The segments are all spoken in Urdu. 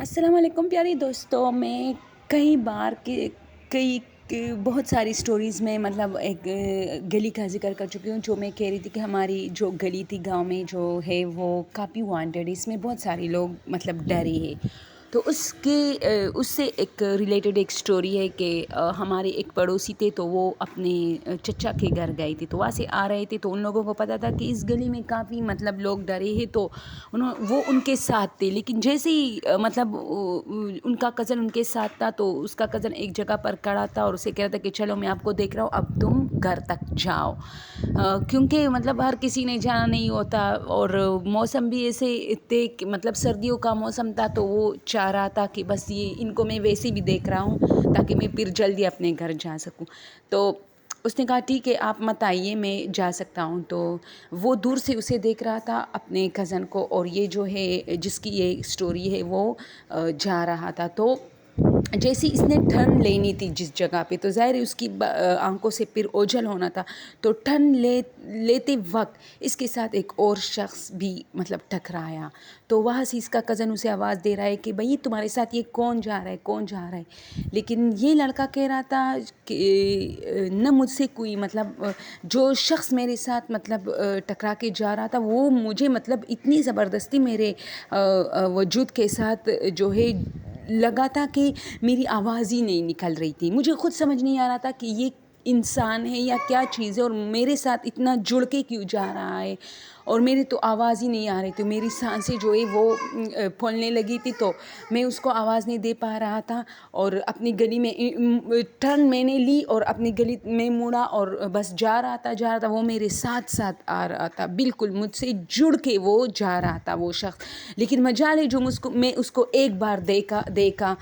السلام علیکم پیاری دوستوں. میں کئی بار بہت ساری سٹوریز میں ایک گلی کا ذکر کر چکی ہوں، جو میں کہہ رہی تھی کہ ہماری جو گلی تھی گاؤں میں جو ہے وہ کافی وانٹیڈ، اس میں بہت سارے لوگ ڈرے ہیں. تو اس سے ایک ریلیٹڈ ایک سٹوری ہے کہ ہمارے ایک پڑوسی تھے، تو وہ اپنے چچا کے گھر گئے تھے، تو وہاں سے آ رہے تھے، تو ان لوگوں کو پتہ تھا کہ اس گلی میں کافی لوگ ڈرے ہیں، تو وہ ان کے ساتھ تھے. لیکن جیسے ہی ان کا کزن ان کے ساتھ تھا، تو اس کا کزن ایک جگہ پر کھڑا تھا اور اسے کہہ رہا تھا کہ چلو میں آپ کو دیکھ رہا ہوں، اب تم گھر تک جاؤ. کیونکہ ہر کسی نے جانا نہیں ہوتا، اور موسم بھی ایسے تھے کہ سردیوں کا موسم تھا، تو وہ چاہ رہا تھا کہ بس ان کو میں ویسے بھی دیکھ رہا ہوں تاکہ میں پھر جلدی اپنے گھر جا سکوں. تو اس نے کہا ٹھیک ہے آپ مت آئیے، میں جا سکتا ہوں. تو وہ دور سے اسے دیکھ رہا تھا اپنے کزن کو، اور یہ جو ہے جس کی یہ سٹوری ہے وہ جا رہا تھا. تو جیسی اس نے ٹرن لینی تھی جس جگہ پہ، تو ظاہر ہے اس کی آنکھوں سے پھر اوجھل ہونا تھا. تو ٹرن لیتے وقت اس کے ساتھ ایک اور شخص بھی ٹکرایا. تو وہاں سے اس کا کزن اسے آواز دے رہا ہے کہ بھئی تمہارے ساتھ یہ کون جا رہا ہے. لیکن یہ لڑکا کہہ رہا تھا کہ نہ مجھ سے کوئی جو شخص میرے ساتھ ٹکرا کے جا رہا تھا، وہ مجھے اتنی زبردستی میرے وجود کے ساتھ جو ہے لگا تھا کہ میری آواز ہی نہیں نکل رہی تھی. مجھے خود سمجھ نہیں آ رہا تھا کہ یہ انسان ہے یا کیا چیز ہے، اور میرے ساتھ اتنا جڑ کے کیوں جا رہا ہے، اور میری تو آواز ہی نہیں آ رہی تھی. میری سانسیں جو ہے وہ پھولنے لگی تھی، تو میں اس کو آواز نہیں دے پا رہا تھا. اور اپنی گلی میں ٹرن میں نے لی اور اپنی گلی میں مڑا، اور بس جا رہا تھا. وہ میرے ساتھ آ رہا تھا، بالکل مجھ سے جڑ کے وہ جا رہا تھا وہ شخص. لیکن مجال ہے جو میں اس کو ایک بار دیکھا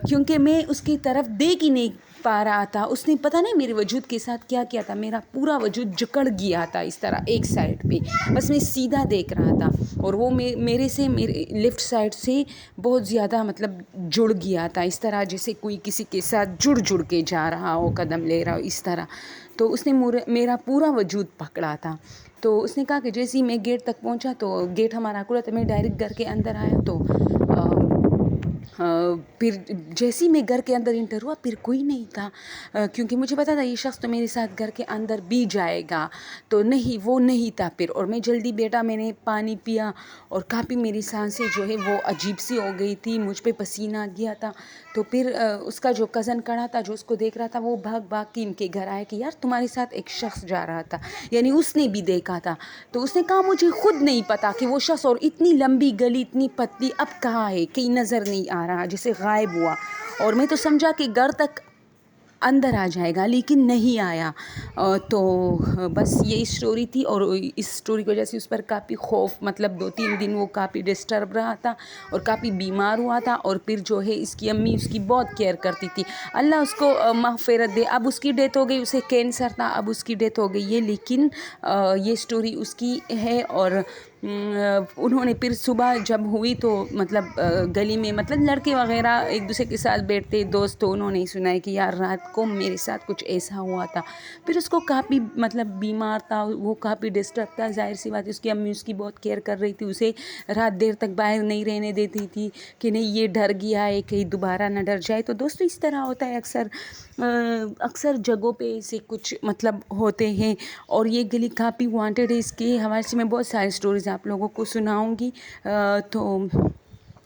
کیونکہ میں اس کی طرف دیکھ ہی نہیں پا رہا تھا. اس نے پتہ نہیں میرے وجود کے ساتھ کیا کیا تھا. میرا پورا وجود جکڑ گیا تھا اس طرح ایک سائڈ پہ، بس میں سیدھا دیکھ رہا تھا. اور وہ میرے لیفٹ سائڈ سے بہت زیادہ جڑ گیا تھا، اس طرح جیسے کوئی کسی کے ساتھ جڑ کے جا رہا ہو، قدم لے رہا ہو اس طرح. تو اس نے میرا پورا وجود پکڑا تھا. تو اس نے کہا کہ جیسے ہی میں گیٹ تک پہنچا، تو گیٹ ہمارا کھلا تھا، میں ڈائریکٹ گھر کے اندر آیا. تو پھر جیسے ہی میں گھر کے اندر انٹر ہوا، پھر کوئی نہیں تھا، کیونکہ مجھے پتا تھا یہ شخص تو میرے ساتھ گھر کے اندر بھی جائے گا. تو نہیں، وہ نہیں تھا پھر. اور میں جلدی بیٹا میں نے پانی پیا، اور کافی میری سانسیں جو ہے وہ عجیب سی ہو گئی تھی، مجھ پہ پسینہ آ گیا تھا. تو پھر اس کا جو کزن کھڑا تھا جو اس کو دیکھ رہا تھا، وہ بھاگ کے ان کے گھر آیا کہ یار تمہارے ساتھ ایک شخص جا رہا تھا، یعنی اس نے بھی دیکھا تھا. تو اس نے کہا مجھے خود نہیں پتا کہ وہ شخص، اور اتنی لمبی گلی اتنی پتلی، اب کہاں ہے، کہیں نظر نہیں آ رہا، جیسے غائب ہوا. اور میں تو سمجھا کہ گھر تک اندر آ جائے گا، لیکن نہیں آیا. تو بس یہی سٹوری تھی. اور اس سٹوری کی وجہ سے اس پر کافی خوف 2-3 دن وہ کافی ڈسٹرب رہا تھا اور کافی بیمار ہوا تھا. اور پھر جو ہے اس کی امی اس کی بہت کیئر کرتی تھی، اللہ اس کو مغفرت دے. اب اس کی ڈیتھ ہو گئی، اسے کینسر تھا، اب اس کی ڈیتھ ہو گئی ہے. لیکن یہ سٹوری اس کی ہے. اور انہوں نے پھر صبح جب ہوئی تو گلی میں لڑکے وغیرہ ایک دوسرے کے ساتھ بیٹھتے دوست، تو انہوں نے سنا ہے کہ یار رات کو میرے ساتھ کچھ ایسا ہوا تھا. پھر اس کو کافی بیمار تھا، وہ کافی ڈسٹرب تھا. ظاہر سی بات ہے اس کی امی اس کی بہت کیئر کر رہی تھی، اسے رات دیر تک باہر نہیں رہنے دیتی تھی کہ نہیں یہ ڈر گیا ہے کہیں دوبارہ نہ ڈر جائے. تو دوستو اس طرح ہوتا ہے اکثر جگہوں پہ سے کچھ ہوتے ہیں. اور یہ گلی کافی وانٹیڈ ہے، اس کے حوالے سے میں بہت ساری سٹوریز آپ لوگوں کو سناؤں گی. تو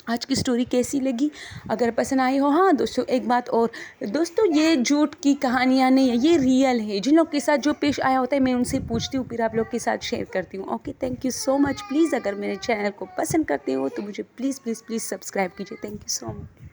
آج کی سٹوری کیسی لگی؟ اگر پسند آئی ہو. ہاں دوستو ایک بات اور، دوستو یہ جھوٹ کی کہانیاں نہیں ہیں، یہ ریئل ہے. جن لوگ کے ساتھ جو پیش آیا ہوتا ہے میں ان سے پوچھتی ہوں، پھر آپ لوگ کے ساتھ شیئر کرتی ہوں. Okay, thank you so much. Please اگر میرے چینل کو پسند کرتے ہو تو مجھے پلیز سبسکرائب کیجیے. Thank you so much.